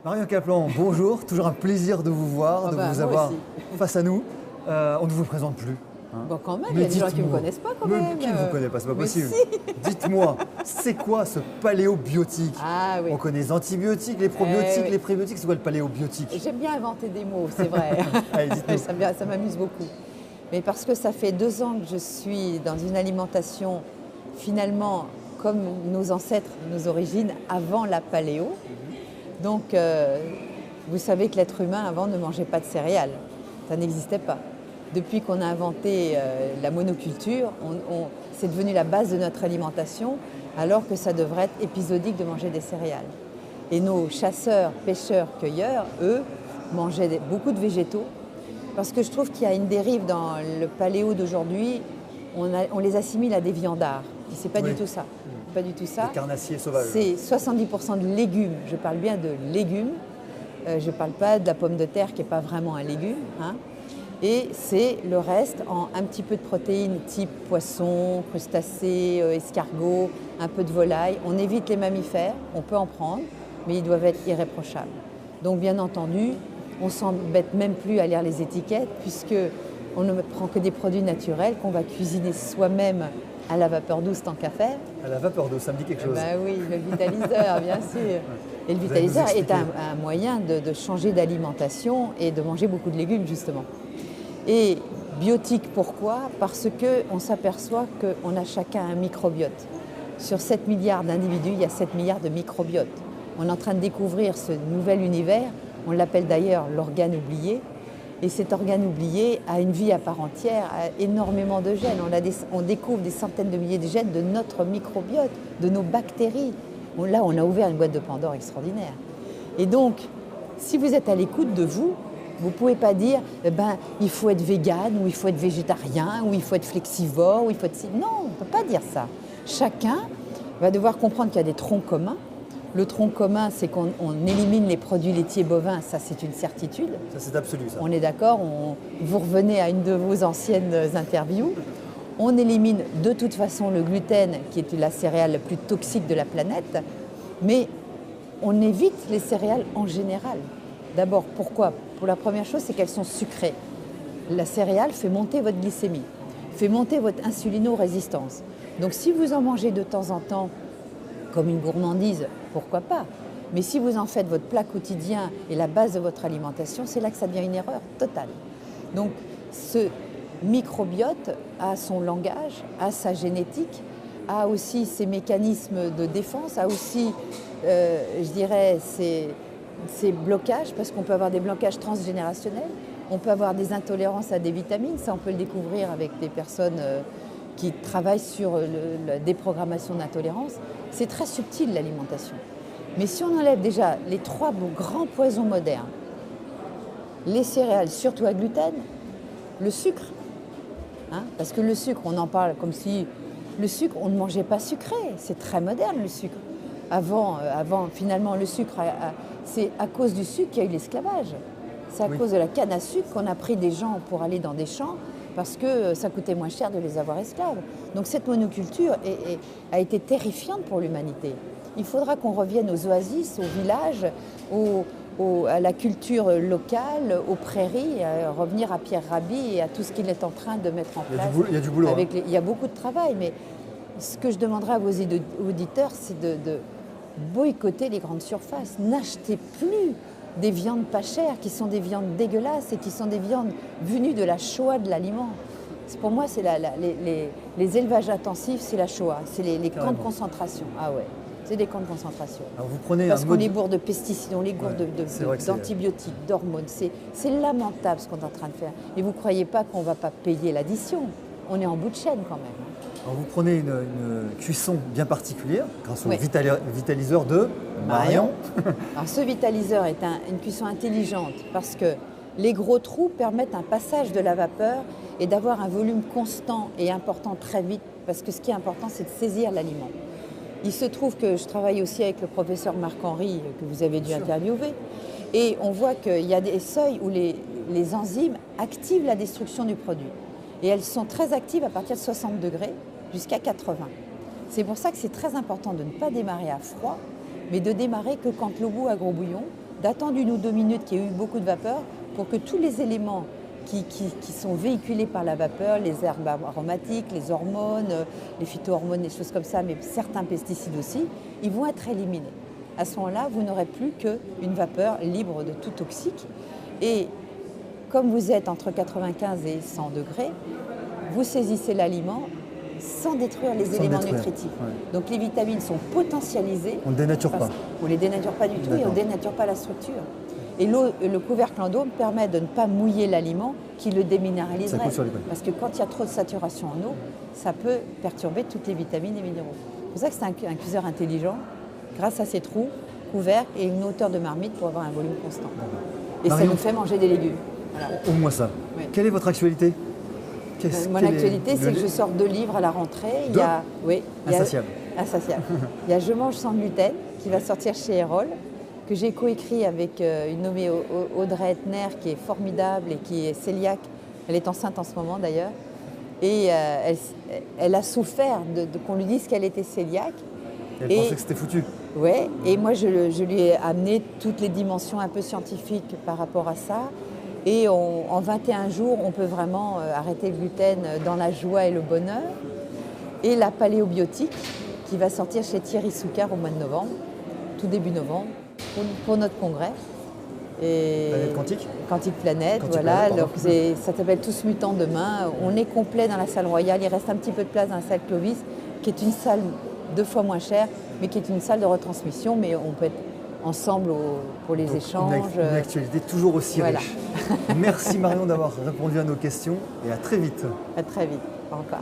Marion Kaplan, bonjour, toujours un plaisir de vous voir, de vous avoir face à nous. On ne vous présente plus. Bon, quand même, il y a des gens qui ne me connaissent pas quand même. Qui ne vous connaît pas, c'est pas possible. Si. Dites-moi, c'est quoi ce paléobiotique? Ah oui. On connaît les antibiotiques, les probiotiques, les prébiotiques, c'est quoi le paléobiotique? J'aime bien inventer des mots, c'est vrai. Allez, dites-nous. Ça m'amuse beaucoup. Mais parce que ça fait 2 ans que je suis dans une alimentation finalement comme nos ancêtres, nos origines, avant la paléo. Donc, vous savez que l'être humain, avant, ne mangeait pas de céréales. Ça n'existait pas. Depuis qu'on a inventé la monoculture, c'est devenu la base de notre alimentation, alors que ça devrait être épisodique de manger des céréales. Et nos chasseurs, pêcheurs, cueilleurs, eux, mangeaient beaucoup de végétaux, parce que je trouve qu'il y a une dérive dans le paléo d'aujourd'hui. On les assimile à des viandards. Et c'est pas du tout ça. Pas du tout ça. Les carnassiers sauvages. C'est 70% de légumes. Je parle bien de légumes. Je ne parle pas de la pomme de terre qui n'est pas vraiment un légume. Hein. Et c'est le reste en un petit peu de protéines type poisson, crustacés, escargots, un peu de volaille. On évite les mammifères, on peut en prendre, mais ils doivent être irréprochables. Donc bien entendu, on ne s'embête même plus à lire les étiquettes puisqu'on ne prend que des produits naturels qu'on va cuisiner soi-même à la vapeur douce tant qu'à faire. À la vapeur douce, ça me dit quelque chose. Ben oui, le vitaliseur, bien sûr. Et le vitaliseur est un moyen de changer d'alimentation et de manger beaucoup de légumes, justement. Et biotique, pourquoi? Parce qu'on s'aperçoit qu'on a chacun un microbiote. Sur 7 milliards d'individus, il y a 7 milliards de microbiotes. On est en train de découvrir ce nouvel univers, on l'appelle d'ailleurs l'organe oublié. Et cet organe oublié a une vie à part entière, a énormément de gènes. On découvre des centaines de milliers de gènes de notre microbiote, de nos bactéries. Là, on a ouvert une boîte de Pandore extraordinaire. Et donc, si vous êtes à l'écoute de vous, vous ne pouvez pas dire il faut être végane, ou il faut être végétarien, ou il faut être flexivore, ou il faut être... Non, on ne peut pas dire ça. Chacun va devoir comprendre qu'il y a des troncs communs. Le tronc commun, c'est qu'on élimine les produits laitiers bovins, ça c'est une certitude. Ça c'est absolu ça. On est d'accord, vous revenez à une de vos anciennes interviews. On élimine de toute façon le gluten, qui est la céréale la plus toxique de la planète, mais on évite les céréales en général. D'abord, pourquoi? Pour la première chose, c'est qu'elles sont sucrées. La céréale fait monter votre glycémie, fait monter votre insulino-résistance. Donc si vous en mangez de temps en temps, comme une gourmandise, pourquoi pas? Mais si vous en faites votre plat quotidien et la base de votre alimentation, c'est là que ça devient une erreur totale. Donc ce microbiote a son langage, a sa génétique, a aussi ses mécanismes de défense, a aussi, je dirais, ses blocages, parce qu'on peut avoir des blocages transgénérationnels, on peut avoir des intolérances à des vitamines, ça on peut le découvrir avec des personnes qui travaillent sur la déprogrammation d'intolérance. C'est très subtil l'alimentation. Mais si on enlève déjà les 3 grands poisons modernes, les céréales, surtout à gluten, le sucre, hein, parce que le sucre, on en parle comme si... Le sucre, on ne mangeait pas sucré, c'est très moderne le sucre. Avant finalement, le sucre, c'est à cause du sucre qu'il y a eu l'esclavage. C'est à cause de la canne à sucre qu'on a pris des gens pour aller dans des champs, parce que ça coûtait moins cher de les avoir esclaves. Donc cette monoculture a été terrifiante pour l'humanité. Il faudra qu'on revienne aux oasis, aux villages, à la culture locale, aux prairies, revenir à Pierre Rabhi et à tout ce qu'il est en train de mettre en place. Il y a du boulot. Il y a beaucoup de travail, mais ce que je demanderai à vos auditeurs, c'est de boycotter les grandes surfaces. N'achetez plus des viandes pas chères, qui sont des viandes dégueulasses et qui sont des viandes venues de la Shoah de l'aliment. Pour moi, c'est les élevages intensifs, c'est la Shoah, c'est les camps de concentration. Ah ouais, c'est des camps de concentration. Alors vous prenez parce qu'on les bourre de pesticides, on les bourre ouais, d'antibiotiques, d'hormones. C'est lamentable ce qu'on est en train de faire. Et vous ne croyez pas qu'on ne va pas payer l'addition. On est en bout de chaîne quand même. Alors vous prenez une cuisson bien particulière grâce au vitaliseur de Marion. Alors ce vitaliseur est une cuisson intelligente parce que les gros trous permettent un passage de la vapeur et d'avoir un volume constant et important très vite, parce que ce qui est important, c'est de saisir l'aliment. Il se trouve que je travaille aussi avec le professeur Marc-Henri, que vous avez dû interviewer, et on voit qu'il y a des seuils où les enzymes activent la destruction du produit. Et elles sont très actives à partir de 60 degrés jusqu'à 80. C'est pour ça que c'est très important de ne pas démarrer à froid, mais de démarrer que quand l'eau bout à gros bouillon, d'attendre 1 ou 2 minutes qu'il y ait eu beaucoup de vapeur pour que tous les éléments qui sont véhiculés par la vapeur, les herbes aromatiques, les hormones, les phytohormones, des choses comme ça, mais certains pesticides aussi, ils vont être éliminés. À ce moment-là, vous n'aurez plus qu'une vapeur libre de tout toxique. Et comme vous êtes entre 95 et 100 degrés, vous saisissez l'aliment sans détruire les éléments nutritifs. Ouais. Donc les vitamines sont potentialisées. On ne dénature pas. On ne les dénature pas du tout et on ne dénature pas la structure. Et le couvercle en dôme permet de ne pas mouiller l'aliment qui le déminéraliserait. Parce que quand il y a trop de saturation en eau, ça peut perturber toutes les vitamines et minéraux. C'est pour ça que c'est un cuiseur intelligent, grâce à ses trous, couvercles et une hauteur de marmite pour avoir un volume constant. Et Marion, ça nous fait manger des légumes. Voilà. Au moins ça. Oui. Quelle est votre actualité? Mon actualité, c'est que je sors 2 livres à la rentrée. Insatiable. Il y a Je mange sans gluten, qui va sortir chez Erol, que j'ai coécrit avec une nommée Audrey Etner, qui est formidable et qui est cœliaque. Elle est enceinte en ce moment d'ailleurs. Et elle a souffert qu'on lui dise qu'elle était cœliaque. Elle pensait que c'était foutu. Oui, et moi je lui ai amené toutes les dimensions un peu scientifiques par rapport à ça. Et en 21 jours, on peut vraiment arrêter le gluten dans la joie et le bonheur. Et la paléobiotique, qui va sortir chez Thierry Soucard au mois de novembre, tout début novembre, pour notre congrès. Et Planète Quantique. Quantique Planète, voilà. Donc ça s'appelle Tous Mutants demain. On est complet dans la salle royale. Il reste un petit peu de place dans la salle Clovis, qui est une salle 2 fois moins chère, mais qui est une salle de retransmission. Mais on peut être ensemble pour les échanges. Une actualité toujours aussi riche. Merci Marion d'avoir répondu à nos questions et à très vite. À très vite. Au revoir.